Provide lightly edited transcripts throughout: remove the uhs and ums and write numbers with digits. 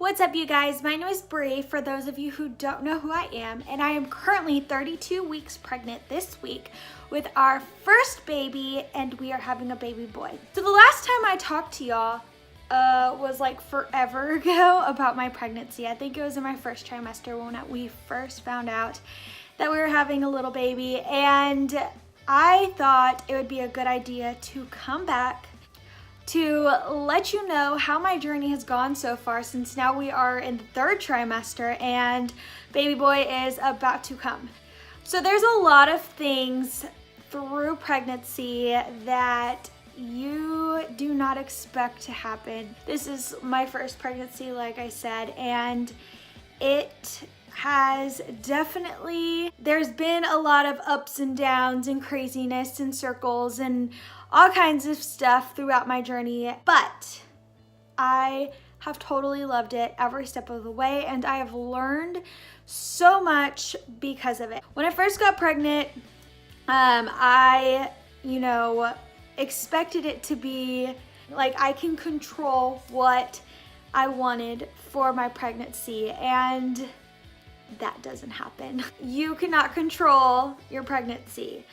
What's up, you guys? My name is Bree, for those of you who don't know who I am, and I am currently 32 weeks pregnant this week with our first baby, and we are having a baby boy. So the last time I talked to y'all was like forever ago about my pregnancy. I think it was in my first trimester when we first found out that we were having a little baby, and I thought it would be a good idea to come back to let you know how my journey has gone so far, since now we are in the third trimester and baby boy is about to come. So there's a lot of things through pregnancy that you do not expect to happen. This is my first pregnancy, like I said, and it has definitely, there's been a lot of ups and downs and craziness and circles and all kinds of stuff throughout my journey, but I have totally loved it every step of the way, and I have learned so much because of it. When I first got pregnant, I, expected it to be like I can control what I wanted for my pregnancy, and that doesn't happen. You cannot control your pregnancy.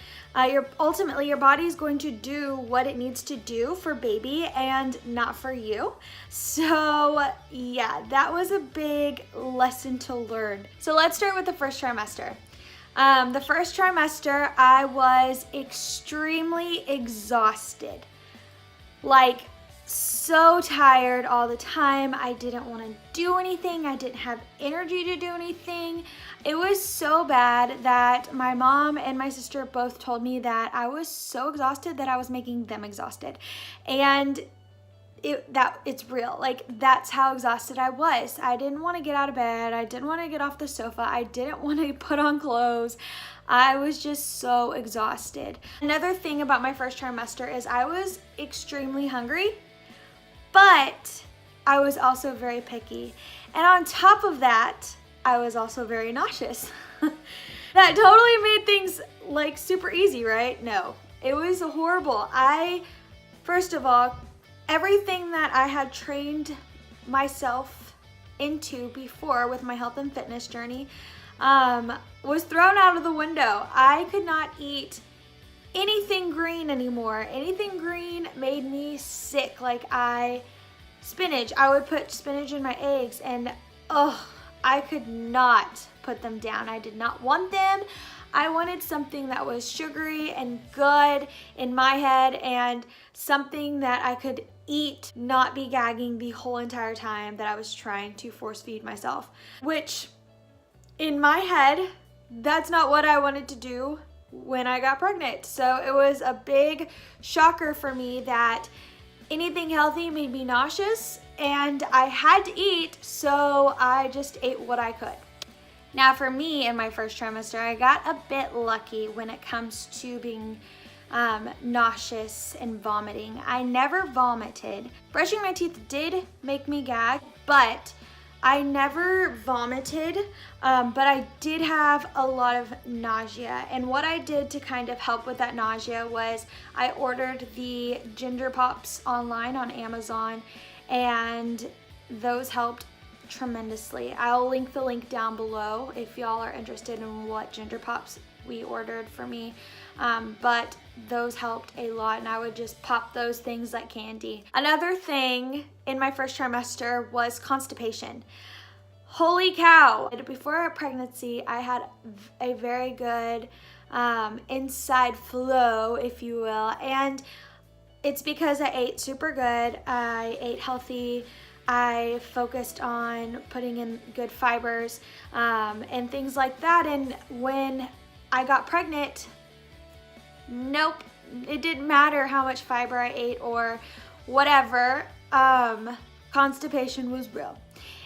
Ultimately, your body is going to do what it needs to do for baby and not for you. So yeah, that was a big lesson to learn. So let's start with the first trimester. The first trimester, I was extremely exhausted. Like, so tired all the time. I didn't want to do anything. I didn't have energy to do anything. It was so bad that my mom and my sister both told me that I was so exhausted that I was making them exhausted. And it's real. Like, that's how exhausted I was. I didn't want to get out of bed. I didn't want to get off the sofa. I didn't want to put on clothes. I was just so exhausted. Another thing about my first trimester is I was extremely hungry, but I was also very picky. And on top of that, I was also very nauseous. That totally made things like super easy, right? No, it was horrible. First of all, everything that I had trained myself into before with my health and fitness journey was thrown out of the window. I could not eat anything green anymore. Anything green made me sick. Spinach, I would put spinach in my eggs, and I could not put them down. I did not want them. I wanted something that was sugary and good in my head, and something that I could eat, not be gagging the whole entire time that I was trying to force feed myself. Which, in my head, that's not what I wanted to do when I got pregnant. So it was a big shocker for me that anything healthy made me nauseous, and I had to eat, so I just ate what I could. Now for me, in my first trimester, I got a bit lucky when it comes to being nauseous and vomiting. I never vomited. Brushing my teeth did make me gag, but I never vomited, but I did have a lot of nausea. And what I did to kind of help with that nausea was I ordered the ginger pops online on Amazon, and those helped tremendously. I'll link the link down below if y'all are interested in what ginger pops we ordered for me. But those helped a lot, and I would just pop those things like candy. Another thing in my first trimester was constipation. Holy cow! Before our pregnancy, I had a very good inside flow, if you will, and it's because I ate super good. I ate healthy. I focused on putting in good fibers and things like that. And when I got pregnant, nope, it didn't matter how much fiber I ate or whatever. Constipation was real.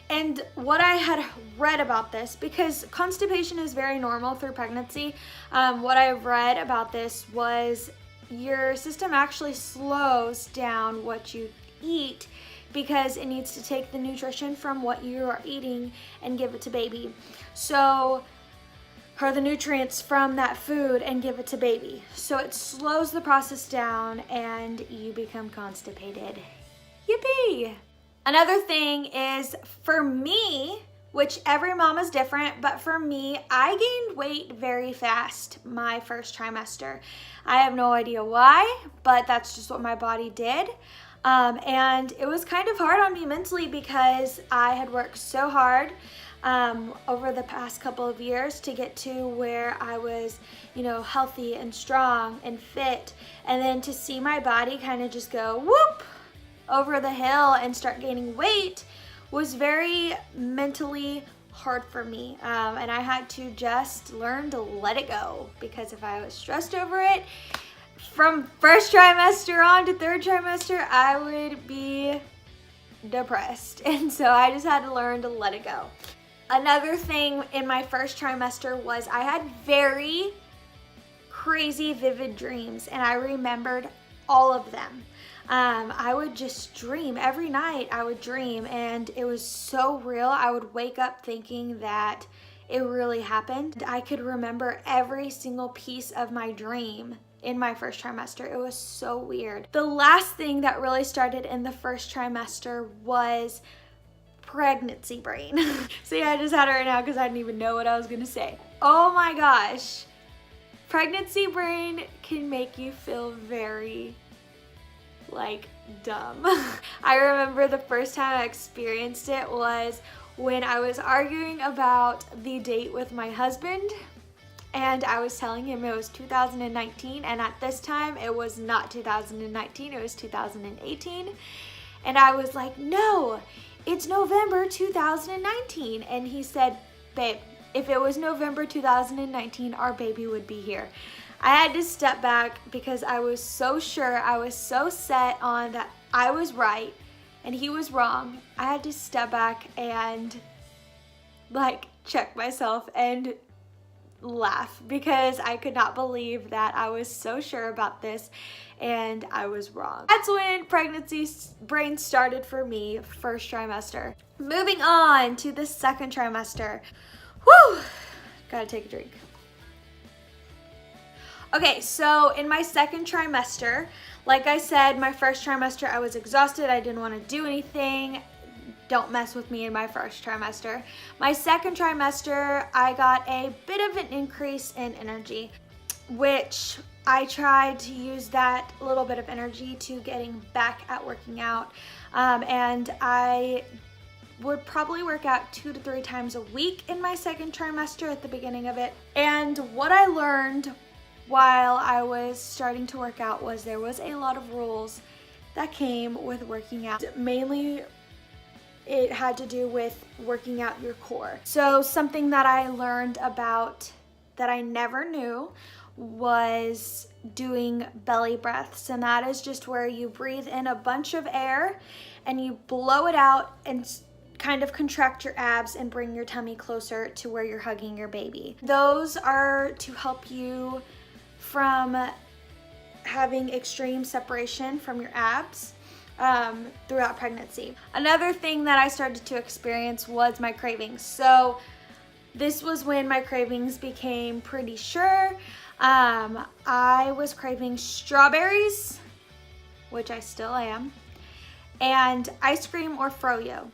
And what I had read about this, because constipation is very normal through pregnancy, what I read about this was your system actually slows down what you eat because it needs to take the nutrition from what you are eating and give it to baby. So, or the nutrients from that food and give it to baby. So it slows the process down and you become constipated. Yippee! Another thing is for me, which every mom is different, but for me, I gained weight very fast my first trimester. I have no idea why, but that's just what my body did. And it was kind of hard on me mentally because I had worked so hard over the past couple of years to get to where I was, healthy and strong and fit. And then to see my body kind of just go whoop over the hill and start gaining weight was very mentally hard for me. And I had to just learn to let it go, because if I was stressed over it, from first trimester on to third trimester, I would be depressed. And so I just had to learn to let it go. Another thing in my first trimester was I had very crazy vivid dreams, and I remembered all of them. I would just dream every night. I would dream, and it was so real. I would wake up thinking that it really happened. I could remember every single piece of my dream in my first trimester. It was so weird. The last thing that really started in the first trimester was pregnancy brain. See, I just had it right now because I didn't even know what I was gonna say. Oh my gosh. Pregnancy brain can make you feel very dumb. I remember the first time I experienced it was when I was arguing about the date with my husband, and I was telling him it was 2019, and at this time it was not 2019, it was 2018. And I was like, no, it's November 2019. And he said, babe, if it was November 2019, our baby would be here. I had to step back because I was so sure, I was so set on that I was right and he was wrong. I had to step back and check myself and laugh because I could not believe that I was so sure about this and I was wrong. That's when pregnancy brain started for me, first trimester. Moving on to the second trimester. Whew, gotta take a drink. Okay, so in my second trimester, like I said, my first trimester I was exhausted, I didn't want to do anything. Don't mess with me in my first trimester. My second trimester, I got a bit of an increase in energy, which I tried to use that little bit of energy to getting back at working out. And I would probably work out 2 to 3 times a week in my second trimester at the beginning of it. And what I learned while I was starting to work out was there was a lot of rules that came with working out. Mainly it had to do with working out your core. So something that I learned about that I never knew was doing belly breaths, and that is just where you breathe in a bunch of air and you blow it out and kind of contract your abs and bring your tummy closer to where you're hugging your baby. Those are to help you from having extreme separation from your abs throughout pregnancy. Another thing that I started to experience was my cravings. So this was when my cravings became pretty sure. I was craving strawberries, which I still am, and ice cream or froyo,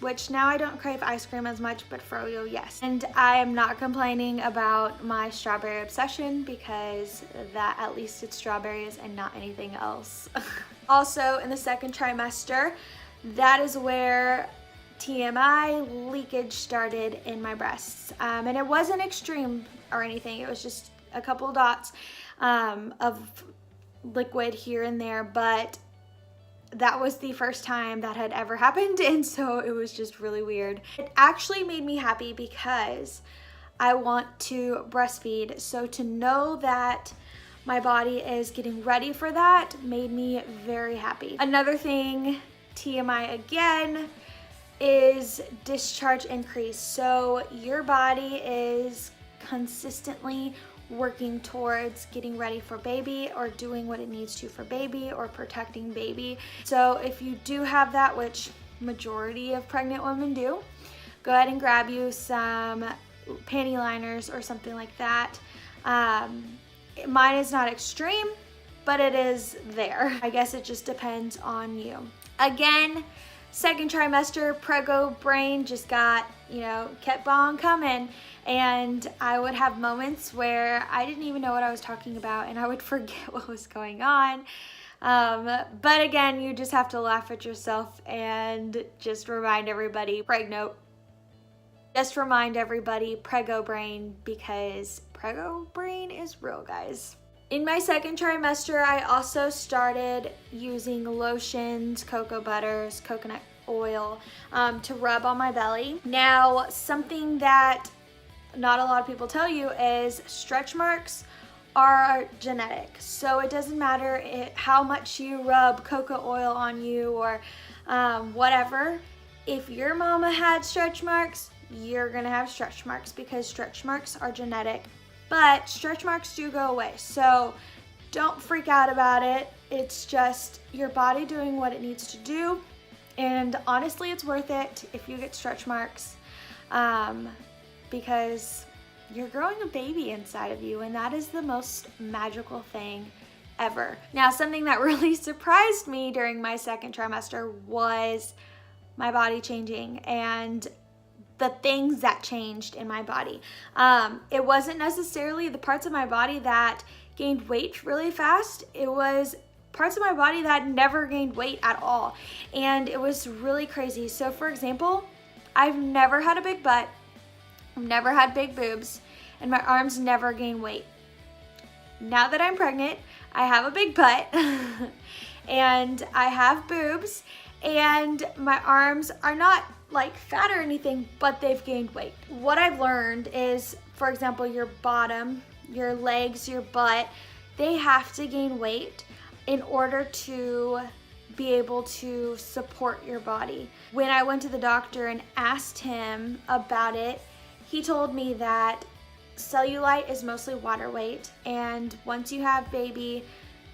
which now I don't crave ice cream as much, but froyo, yes. And I am not complaining about my strawberry obsession because that at least it's strawberries and not anything else. Also, in the second trimester, that is where TMI leakage started in my breasts. And it wasn't extreme or anything. It was just a couple dots of liquid here and there, but that was the first time that had ever happened, and so it was just really weird. It actually made me happy because I want to breastfeed, so to know that my body is getting ready for that made me very happy. Another thing, TMI again, is discharge increase. So your body is consistently working towards getting ready for baby or doing what it needs to for baby or protecting baby. So if you do have that, which majority of pregnant women do, go ahead and grab you some panty liners or something like that. Mine is not extreme, but it is there. I guess it just depends on you. Again, second trimester prego brain just got, kept on coming. And I would have moments where I didn't even know what I was talking about and I would forget what was going on. But again, you just have to laugh at yourself and just remind everybody, prego brain, because prego brain is real, guys. In my second trimester, I also started using lotions, cocoa butters, coconut oil to rub on my belly. Now, something that not a lot of people tell you is stretch marks are genetic. So it doesn't matter how much you rub cocoa oil on you or whatever. If your mama had stretch marks, you're gonna have stretch marks because stretch marks are genetic. But stretch marks do go away, so don't freak out about it. It's just your body doing what it needs to do. And honestly, it's worth it if you get stretch marks because you're growing a baby inside of you, and that is the most magical thing ever. Now, something that really surprised me during my second trimester was my body changing and the things that changed in my body. It wasn't necessarily the parts of my body that gained weight really fast. It was parts of my body that never gained weight at all. And it was really crazy. So for example, I've never had a big butt, I've never had big boobs, and my arms never gain weight. Now that I'm pregnant, I have a big butt and I have boobs, and my arms are not like fat or anything, but they've gained weight. What I've learned is, for example, your bottom, your legs, your butt, they have to gain weight in order to be able to support your body. When I went to the doctor and asked him about it, he told me that cellulite is mostly water weight, and once you have baby,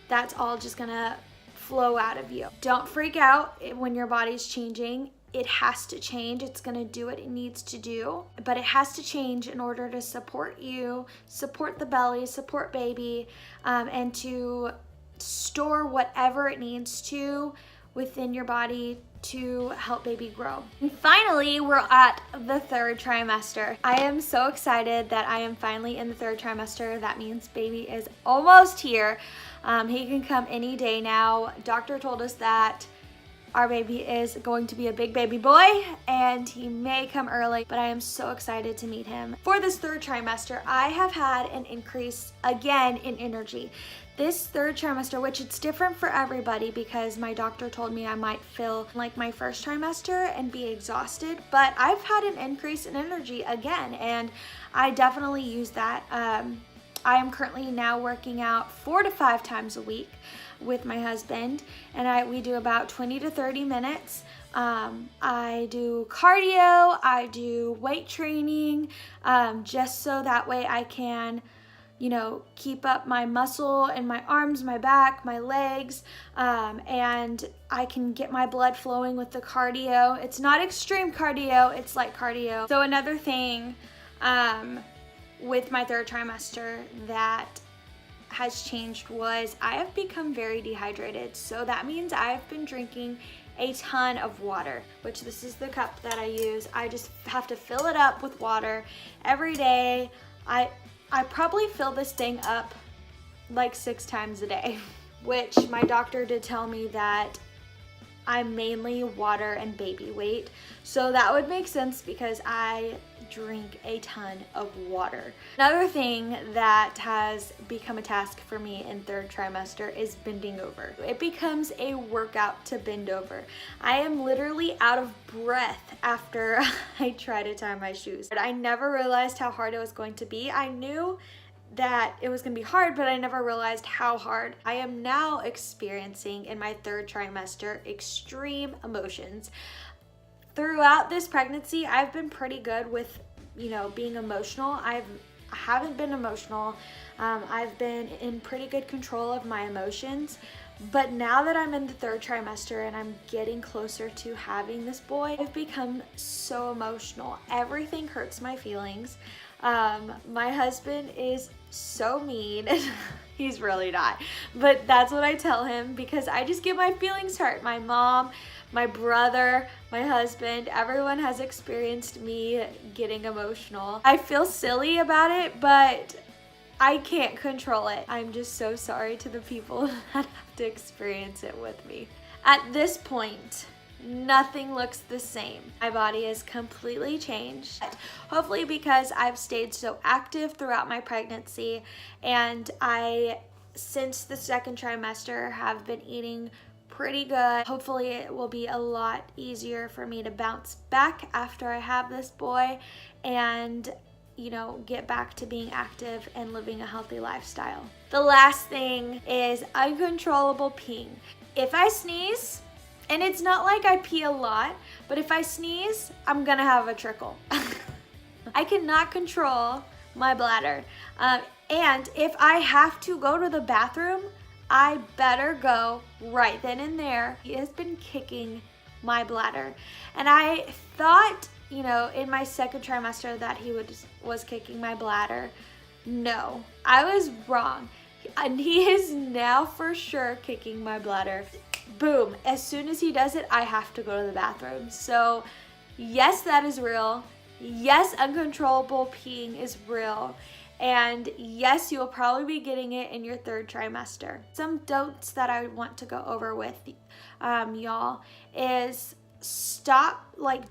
that's all just gonna flow out of you. Don't freak out when your body's changing. It has to change. It's gonna do what it needs to do, but it has to change in order to support you, support the belly, support baby, and to store whatever it needs to within your body to help baby grow. And finally, we're at the third trimester. I am so excited that I am finally in the third trimester. That means baby is almost here. He can come any day now. Doctor told us that our baby is going to be a big baby boy and he may come early, but I am so excited to meet him. For this third trimester, I have had an increase again in energy. This third trimester, which it's different for everybody because my doctor told me I might feel like my first trimester and be exhausted, but I've had an increase in energy again, and I definitely use that. I am currently now working out 4 to 5 times a week with my husband, and we do about 20 to 30 minutes. I do cardio, I do weight training, just so that way I can keep up my muscle in my arms, my back, my legs, and I can get my blood flowing with the cardio. It's not extreme cardio, it's light cardio. So another thing with my third trimester that has changed was I have become very dehydrated. So that means I've been drinking a ton of water, which this is the cup that I use. I just have to fill it up with water every day. I probably fill this thing up like 6 times a day, which my doctor did tell me that I'm mainly water and baby weight. So that would make sense because I drink a ton of water. Another thing that has become a task for me in third trimester is bending over. It becomes a workout to bend over. I am literally out of breath after I try to tie my shoes. But I never realized how hard it was going to be. I knew that it was gonna be hard, but I never realized how hard. I am now experiencing in my third trimester extreme emotions. Throughout this pregnancy, I've been pretty good with, being emotional. I haven't been emotional. I've been in pretty good control of my emotions. But now that I'm in the third trimester and I'm getting closer to having this boy, I've become so emotional. Everything hurts my feelings. My husband is so mean. He's really not, but that's what I tell him because I just get my feelings hurt. My mom, my brother, my husband, everyone has experienced me getting emotional. I feel silly about it, but I can't control it. I'm just so sorry to the people that have to experience it with me. At this point, nothing looks the same. My body is completely changed. Hopefully because I've stayed so active throughout my pregnancy, and since the second trimester, have been eating pretty good. Hopefully it will be a lot easier for me to bounce back after I have this boy and, you know, get back to being active and living a healthy lifestyle. The last thing is uncontrollable peeing. If I sneeze, and it's not like I pee a lot, but if I sneeze, I'm gonna have a trickle. I cannot control my bladder. And if I have to go to the bathroom, I better go right then and there. He has been kicking my bladder. And I thought, you know, in my second trimester that he was kicking my bladder. No, I was wrong. And he is now for sure kicking my bladder. Boom, as soon as he does it, I have to go to the bathroom. So yes, that is real. Yes, uncontrollable peeing is real. And yes, you'll probably be getting it in your third trimester. Some don'ts that I want to go over with y'all is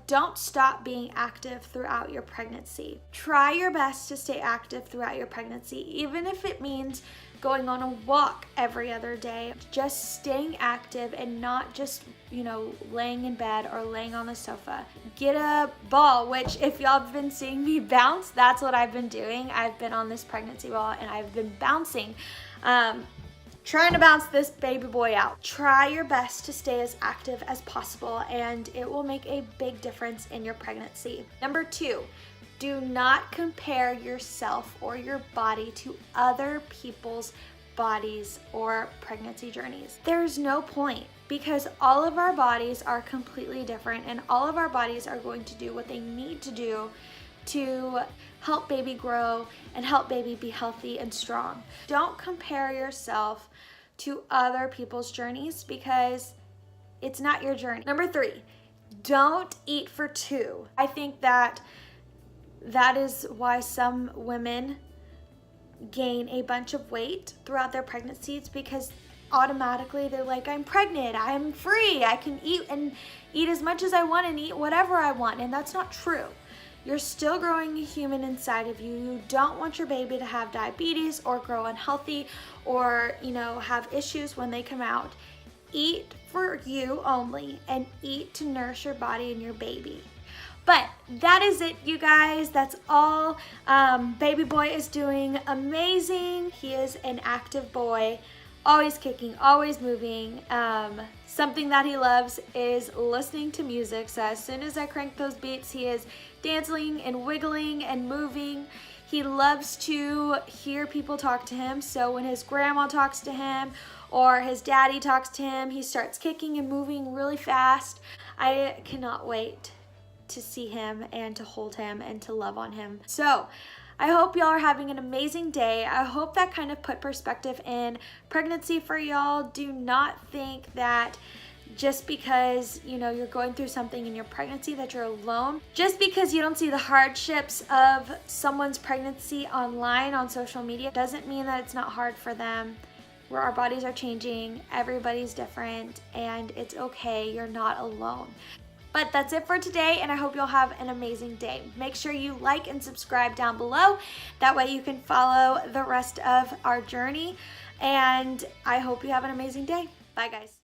don't stop being active throughout your pregnancy. Try your best to stay active throughout your pregnancy, even if it means going on a walk every other day. Just staying active and not just, you know, laying in bed or laying on the sofa. Get a ball, which if y'all have been seeing me bounce, that's what I've been doing. I've been on this pregnancy ball and I've been bouncing, trying to bounce this baby boy out. Try your best to stay as active as possible, and it will make a big difference in your pregnancy. Number 2, do not compare yourself or your body to other people's bodies or pregnancy journeys. There's no point, because all of our bodies are completely different, and all of our bodies are going to do what they need to do to help baby grow and help baby be healthy and strong. Don't compare yourself to other people's journeys, because it's not your journey. Number 3, don't eat for 2. I think that is why some women gain a bunch of weight throughout their pregnancies, because automatically they're like, I'm pregnant, I'm free, I can eat as much as I want and eat whatever I want. And that's not true. You're still growing a human inside of you. You don't want your baby to have diabetes or grow unhealthy or, you know, have issues when they come out. Eat for you only, and eat to nourish your body and your baby. But that is it, you guys. That's all. Baby boy is doing amazing. He is an active boy, always kicking, always moving. Something that he loves is listening to music. So as soon as I crank those beats, he is dancing and wiggling and moving. He loves to hear people talk to him. So when his grandma talks to him or his daddy talks to him, he starts kicking and moving really fast. I cannot wait to see him and to hold him and to love on him. So I hope y'all are having an amazing day. I hope that kind of put perspective in pregnancy for y'all. Do not think that just because, you know, you're going through something in your pregnancy that you're alone. Just because you don't see the hardships of someone's pregnancy online on social media doesn't mean that it's not hard for them. Where our bodies are changing, everybody's different, and it's okay. You're not alone. But that's it for today, and I hope you'll have an amazing day. Make sure you like and subscribe down below. That way you can follow the rest of our journey, and I hope you have an amazing day. Bye, guys.